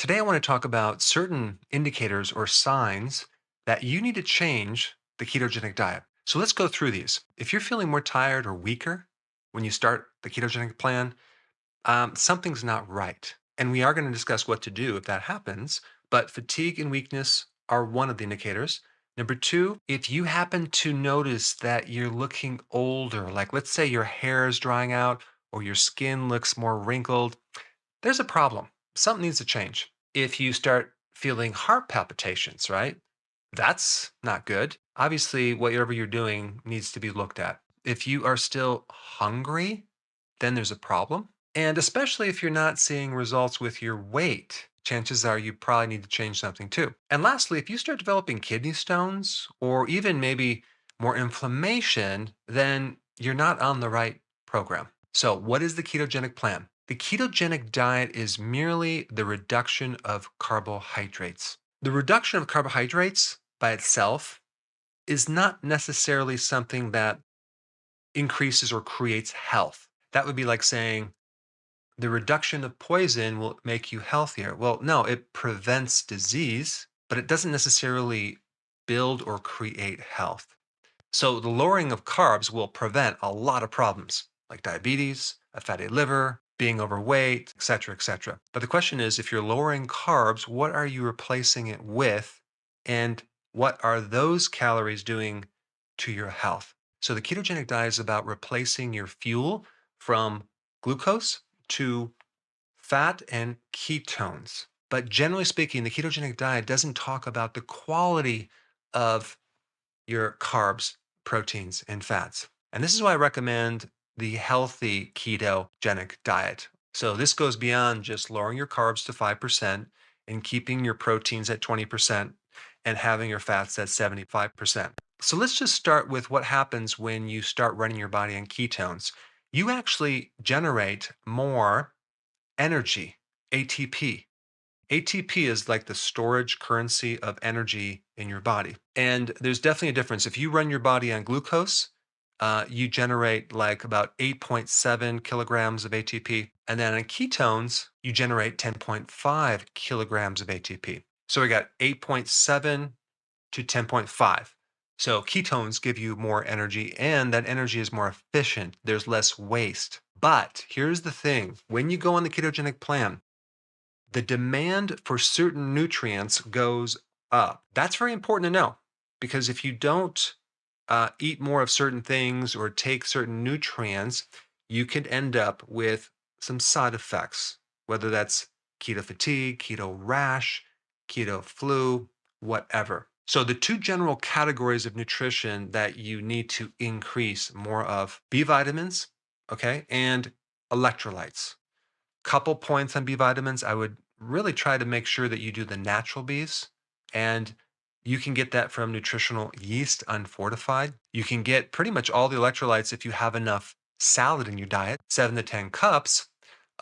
Today, I want to talk about certain indicators or signs that you need to change the ketogenic diet. So let's go through these. If you're feeling more tired or weaker when you start the ketogenic plan, something's not right. And we are going to discuss what to do if that happens. But fatigue and weakness are one of the indicators. Number two, if you happen to notice that you're looking older, like let's say your hair is drying out or your skin looks more wrinkled, there's a problem. Something needs to change. If you start feeling heart palpitations, right? That's not good. Obviously, whatever you're doing needs to be looked at. If you are still hungry, then there's a problem. And especially if you're not seeing results with your weight, chances are you probably need to change something too. And lastly, if you start developing kidney stones or even maybe more inflammation, then you're not on the right program. So, what is the ketogenic plan? The ketogenic diet is merely the reduction of carbohydrates. The reduction of carbohydrates by itself is not necessarily something that increases or creates health. That would be like saying the reduction of poison will make you healthier. Well, no, it prevents disease, but it doesn't necessarily build or create health. So the lowering of carbs will prevent a lot of problems like diabetes, a fatty liver, being overweight, etc., etc. But the question is, if you're lowering carbs, what are you replacing it with? And what are those calories doing to your health? So the ketogenic diet is about replacing your fuel from glucose to fat and ketones. But generally speaking, the ketogenic diet doesn't talk about the quality of your carbs, proteins, and fats. And this is why I recommend the healthy ketogenic diet. So this goes beyond just lowering your carbs to 5% and keeping your proteins at 20% and having your fats at 75%. So let's just start with what happens when you start running your body on ketones. You actually generate more energy, ATP. ATP is like the storage currency of energy in your body. And there's definitely a difference. If you run your body on glucose, you generate like about 8.7 kilograms of ATP. And then on ketones, you generate 10.5 kilograms of ATP. So we got 8.7 to 10.5. So ketones give you more energy, and that energy is more efficient. There's less waste. But here's the thing, when you go on the ketogenic plan, the demand for certain nutrients goes up. That's very important to know because if you don't eat more of certain things or take certain nutrients, you could end up with some side effects, whether that's keto fatigue, keto rash, keto flu, whatever. So, the two general categories of nutrition that you need to increase more of B vitamins, okay, and electrolytes. Couple points on B vitamins. I would really try to make sure that you do the natural Bs, and you can get that from nutritional yeast unfortified. You can get pretty much all the electrolytes if you have enough salad in your diet, 7 to 10 cups.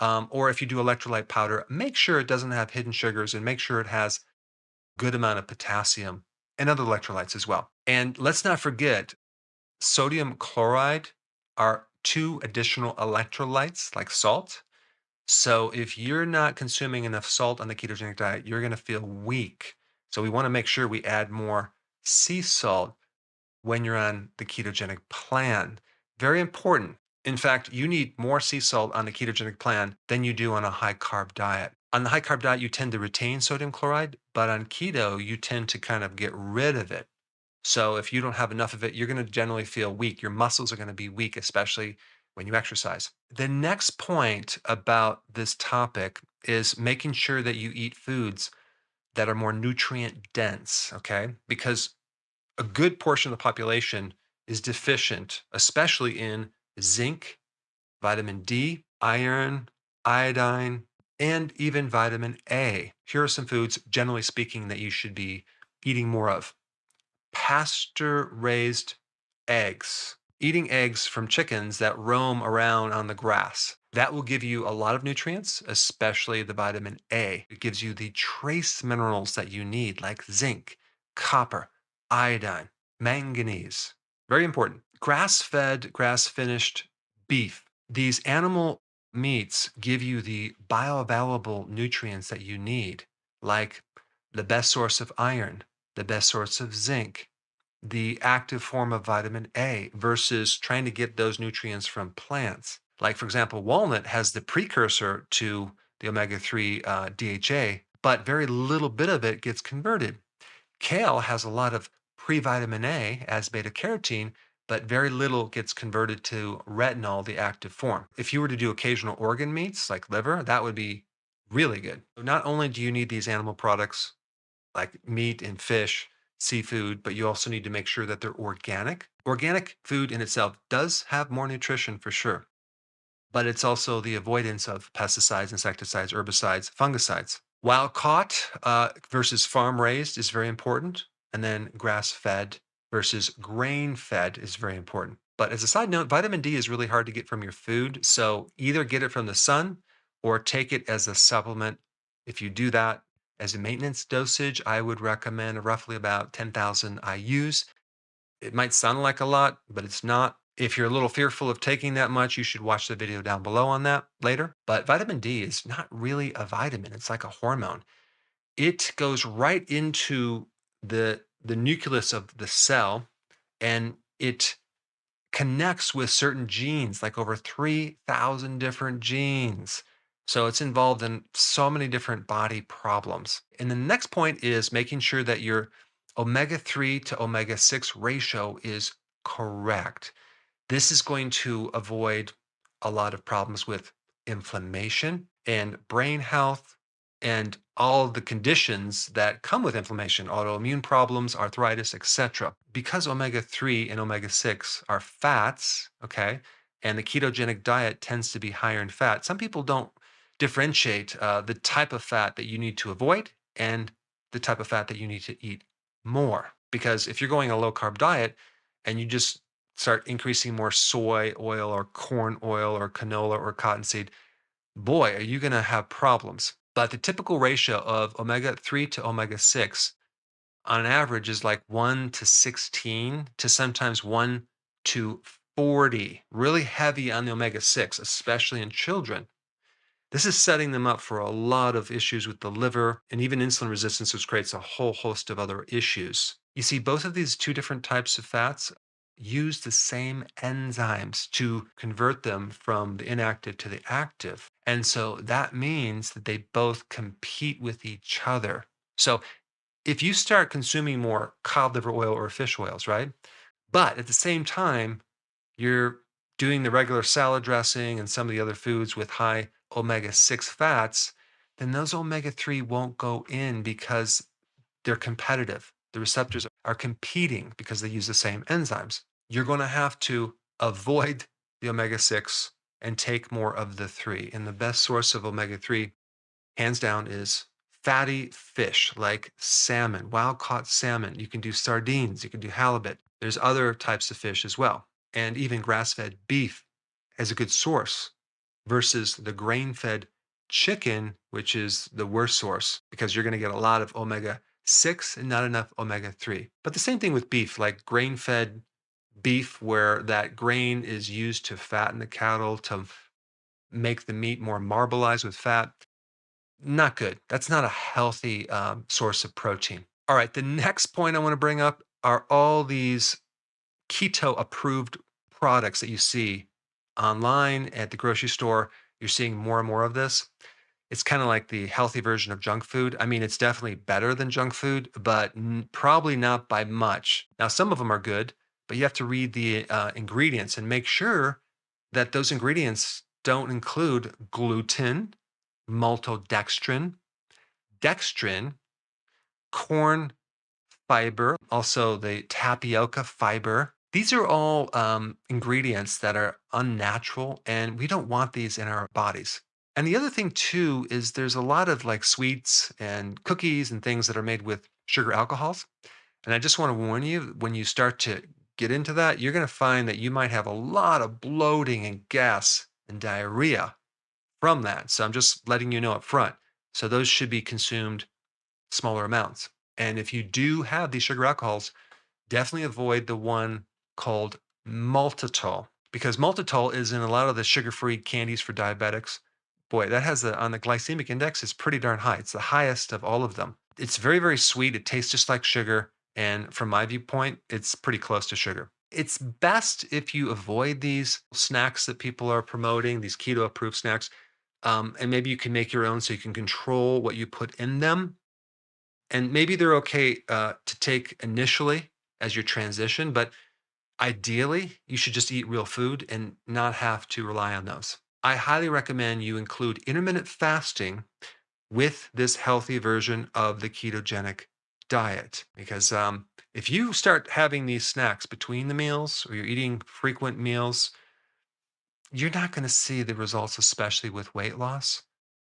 Or if you do electrolyte powder, make sure it doesn't have hidden sugars and make sure it has good amount of potassium and other electrolytes as well. And let's not forget, sodium chloride are two additional electrolytes like salt. So if you're not consuming enough salt on the ketogenic diet, you're going to feel weak. So we want to make sure we add more sea salt when you're on the ketogenic plan. Very important. In fact, you need more sea salt on the ketogenic plan than you do on a high carb diet. On the high carb diet, you tend to retain sodium chloride, but on keto, you tend to kind of get rid of it. So if you don't have enough of it, you're going to generally feel weak. Your muscles are going to be weak, especially when you exercise. The next point about this topic is making sure that you eat foods that are more nutrient dense, okay? Because a good portion of the population is deficient, especially in zinc, vitamin D, iron, iodine, and even vitamin A. Here are some foods, generally speaking, that you should be eating more of. Pasture raised eggs, eating eggs from chickens that roam around on the grass. That will give you a lot of nutrients, especially the vitamin A. It gives you the trace minerals that you need, like zinc, copper, iodine, manganese. Very important. Grass fed, grass finished beef. These animal meats give you the bioavailable nutrients that you need. like the best source of iron, the best source of zinc, the active form of vitamin A versus trying to get those nutrients from plants. Like, for example, walnut has the precursor to the omega 3 DHA, but very little bit of it gets converted. Kale has a lot of pre-vitamin A as beta carotene, but very little gets converted to retinol, the active form. If you were to do occasional organ meats like liver, that would be really good. Not only do you need these animal products like meat and fish, seafood, but you also need to make sure that they're organic. Organic food in itself does have more nutrition for sure, but it's also the avoidance of pesticides, insecticides, herbicides, fungicides. Wild caught versus farm raised is very important. And then grass fed versus grain fed is very important. But as a side note, vitamin D is really hard to get from your food. So either get it from the sun or take it as a supplement. If you do that as a maintenance dosage, I would recommend roughly about 10,000 IUs. It might sound like a lot, but it's not. If you're a little fearful of taking that much, you should watch the video down below on that later. But vitamin D is not really a vitamin, it's like a hormone. It goes right into the nucleus of the cell and it connects with certain genes, like over 3,000 different genes. So it's involved in so many different body problems. And the next point is making sure that your omega 3 to omega 6 ratio is correct. This is going to avoid a lot of problems with inflammation and brain health and all of the conditions that come with inflammation, autoimmune problems, arthritis, etc. Because omega 3 and omega 6 are fats, okay, and the ketogenic diet tends to be higher in fat, some people don't differentiate the type of fat that you need to avoid and the type of fat that you need to eat more. Because if you're going a low carb diet and you just start increasing more soy oil or corn oil or canola or cottonseed, boy, are you going to have problems. But the typical ratio of omega 3 to omega 6 on average is like 1 to 16 to sometimes 1 to 40, really heavy on the omega 6, especially in children. This is setting them up for a lot of issues with the liver and even insulin resistance, which creates a whole host of other issues. You see, both of these two different types of fats use the same enzymes to convert them from the inactive to the active. And so that means that they both compete with each other. So if you start consuming more cod liver oil or fish oils, right? But at the same time, you're doing the regular salad dressing and some of the other foods with high omega 6 fats, then those omega 3 won't go in because they're competitive. The receptors are competing because they use the same enzymes. You're going to have to avoid the omega 6 and take more of the 3. And the best source of omega 3, hands down, is fatty fish like salmon, wild caught salmon. You can do sardines, you can do halibut. There's other types of fish as well. And even grass fed beef as a good source versus the grain fed chicken, which is the worst source because you're going to get a lot of omega 6 and not enough omega 3. But the same thing with beef, like grain fed beef, where that grain is used to fatten the cattle to make the meat more marbleized with fat. Not good. That's not a healthy source of protein. All right, the next point I want to bring up are all these keto approved products that you see online at the grocery store. You're seeing more and more of this. It's kind of like the healthy version of junk food. I mean, it's definitely better than junk food, but probably not by much. Now, some of them are good, but you have to read the ingredients and make sure that those ingredients don't include gluten, maltodextrin, dextrin, corn fiber, also the tapioca fiber. These are all ingredients that are unnatural, and we don't want these in our bodies. And the other thing too is there's a lot of like sweets and cookies and things that are made with sugar alcohols. And I just want to warn you, when you start to get into that, you're going to find that you might have a lot of bloating and gas and diarrhea from that. So I'm just letting you know up front. So those should be consumed smaller amounts. And if you do have these sugar alcohols, definitely avoid the one called maltitol because maltitol is in a lot of the sugar-free candies for diabetics, boy, that has on the glycemic index is pretty darn high. It's the highest of all of them. It's very, very sweet. It tastes just like sugar. And from my viewpoint, it's pretty close to sugar. It's best if you avoid these snacks that people are promoting, these keto approved snacks. And maybe you can make your own so you can control what you put in them. And maybe they're okay to take initially as your transition, but ideally, you should just eat real food and not have to rely on those. I highly recommend you include intermittent fasting with this healthy version of the ketogenic diet. Because if you start having these snacks between the meals or you're eating frequent meals, you're not going to see the results, especially with weight loss,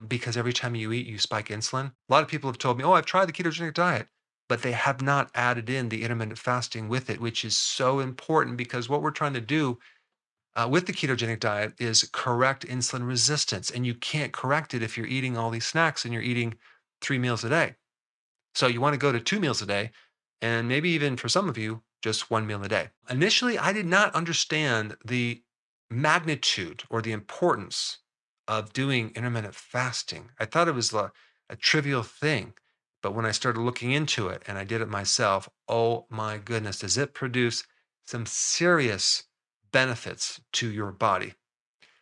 because every time you eat, you spike insulin. A lot of people have told me, oh, I've tried the ketogenic diet, but they have not added in the intermittent fasting with it, which is so important because what we're trying to do with the ketogenic diet is correct insulin resistance. And you can't correct it if you're eating all these snacks and you're eating 3 meals a day. So you want to go to 2 meals a day, and maybe even for some of you, just 1 meal a day. Initially, I did not understand the magnitude or the importance of doing intermittent fasting. I thought it was a trivial thing. But when I started looking into it and I did it myself, oh my goodness, does it produce some serious benefits to your body?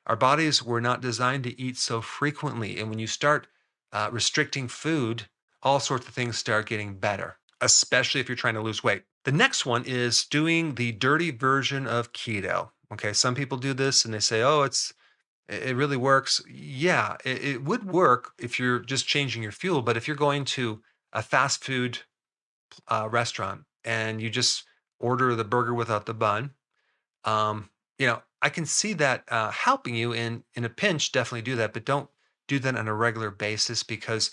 Our bodies were not designed to eat so frequently. And when you start restricting food, all sorts of things start getting better, especially if you're trying to lose weight. The next one is doing the dirty version of keto. Okay, some people do this and they say, oh, it really works. Yeah, it would work if you're just changing your fuel. But if you're going to a fast food restaurant and you just order the burger without the bun, I can see that helping you in a pinch. Definitely do that, but don't do that on a regular basis because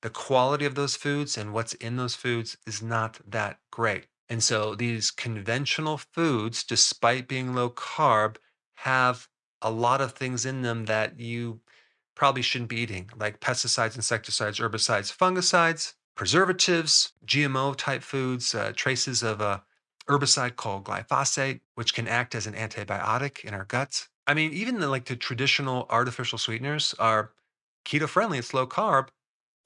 the quality of those foods and what's in those foods is not that great. And so these conventional foods, despite being low carb, have a lot of things in them that you probably shouldn't be eating, like pesticides, insecticides, herbicides, fungicides, preservatives, GMO type foods, traces of a herbicide called glyphosate, which can act as an antibiotic in our guts. I mean, even the traditional artificial sweeteners are keto friendly, it's low carb,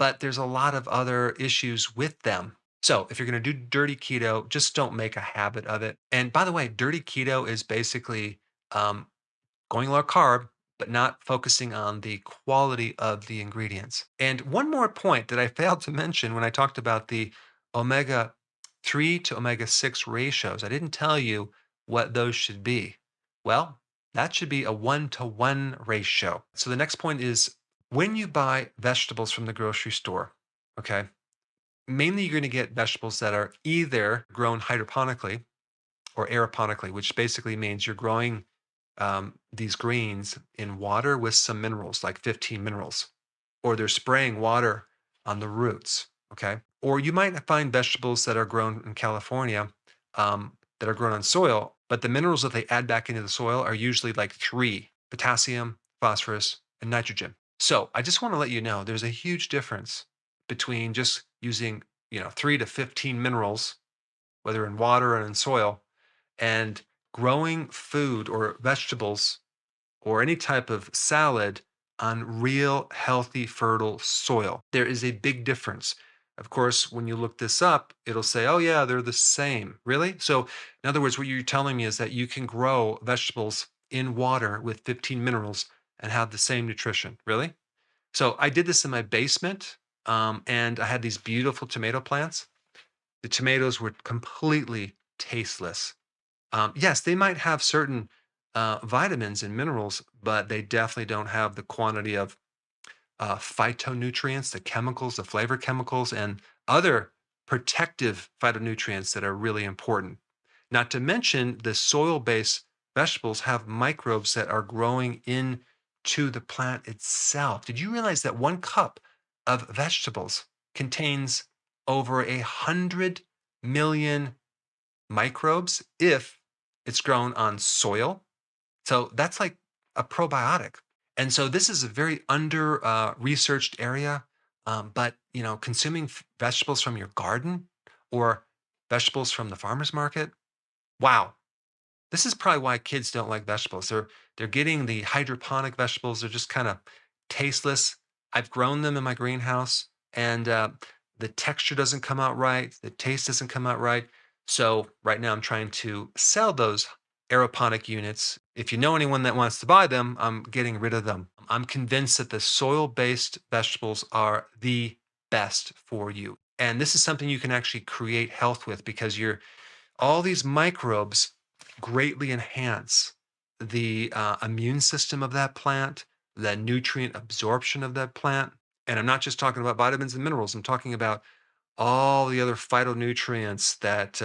but there's a lot of other issues with them. So if you're going to do dirty keto, just don't make a habit of it. And by the way, dirty keto is basically um, going low carb, but not focusing on the quality of the ingredients. And one more point that I failed to mention when I talked about the omega 3 to omega 6 ratios, I didn't tell you what those should be. Well, that should be a 1-to-1 ratio. So the next point is when you buy vegetables from the grocery store, okay, mainly you're going to get vegetables that are either grown hydroponically or aeroponically, which basically means you're growing these greens in water with some minerals, like 15 minerals, or they're spraying water on the roots. Okay. Or you might find vegetables that are grown in California that are grown on soil, but the minerals that they add back into the soil are usually like three: potassium, phosphorus, and nitrogen. So I just want to let you know there's a huge difference between just using, 3 to 15 minerals, whether in water or in soil, and growing food or vegetables or any type of salad on real, healthy, fertile soil. There is a big difference. Of course, when you look this up, it'll say, oh, yeah, they're the same. Really? So, in other words, what you're telling me is that you can grow vegetables in water with 15 minerals and have the same nutrition. Really? So, I did this in my basement and I had these beautiful tomato plants. The tomatoes were completely tasteless. Yes, they might have certain vitamins and minerals, but they definitely don't have the quantity of phytonutrients, the chemicals, the flavor chemicals, and other protective phytonutrients that are really important. Not to mention, the soil based vegetables have microbes that are growing into the plant itself. Did you realize that 1 cup of vegetables contains over 100 million microbes if it's grown on soil? So that's like a probiotic. And so this is a very under researched area. But consuming vegetables from your garden or vegetables from the farmer's market, wow, this is probably why kids don't like vegetables. They're getting the hydroponic vegetables. They're just kind of tasteless. I've grown them in my greenhouse, and the texture doesn't come out right. The taste doesn't come out right. So right now I'm trying to sell those aeroponic units. If you know anyone that wants to buy them, I'm getting rid of them. I'm convinced that the soil-based vegetables are the best for you. And this is something you can actually create health with because all these microbes greatly enhance the immune system of that plant, the nutrient absorption of that plant. And I'm not just talking about vitamins and minerals, I'm talking about all the other phytonutrients that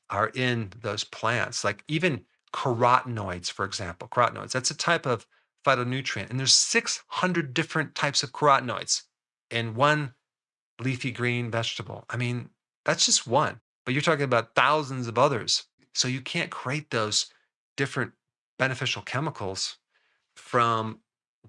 are in those plants, like even carotenoids, for example. Carotenoids, that's a type of phytonutrient. And there's 600 different types of carotenoids in one leafy green vegetable. I mean, that's just one, but you're talking about thousands of others. So you can't create those different beneficial chemicals from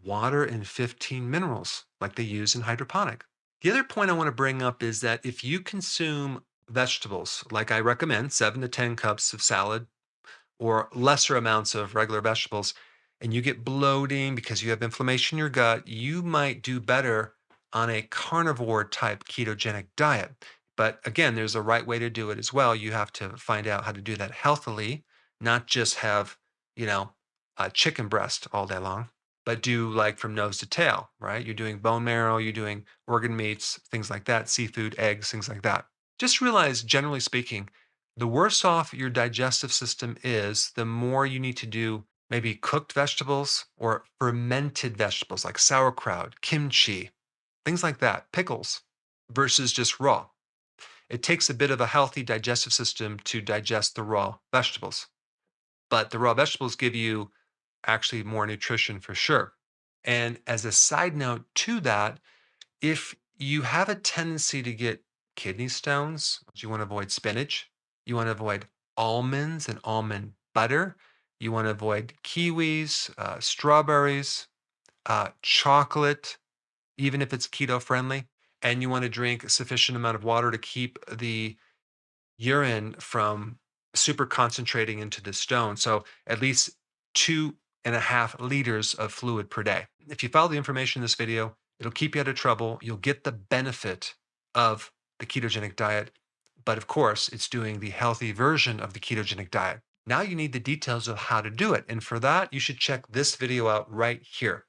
water and 15 minerals like they use in hydroponic. The other point I want to bring up is that if you consume vegetables, like I recommend 7 to 10 cups of salad or lesser amounts of regular vegetables, and you get bloating because you have inflammation in your gut, you might do better on a carnivore type ketogenic diet. But again, there's a right way to do it as well. You have to find out how to do that healthily, not just have, you know, a chicken breast all day long, but do like from nose to tail, right? You're doing bone marrow, you're doing organ meats, things like that, seafood, eggs, things like that. Just realize, generally speaking, the worse off your digestive system is, the more you need to do maybe cooked vegetables or fermented vegetables like sauerkraut, kimchi, things like that, pickles, versus just raw. It takes a bit of a healthy digestive system to digest the raw vegetables, but the raw vegetables give you actually more nutrition for sure. And as a side note to that, if you have a tendency to get kidney stones, you want to avoid spinach, you want to avoid almonds and almond butter, you want to avoid kiwis, strawberries, chocolate, even if it's keto friendly, and you want to drink a sufficient amount of water to keep the urine from super concentrating into the stone. So at least 2.5 liters of fluid per day. If you follow the information in this video, it'll keep you out of trouble. You'll get the benefit of the ketogenic diet. But of course, it's doing the healthy version of the ketogenic diet. Now you need the details of how to do it. And for that, you should check this video out right here.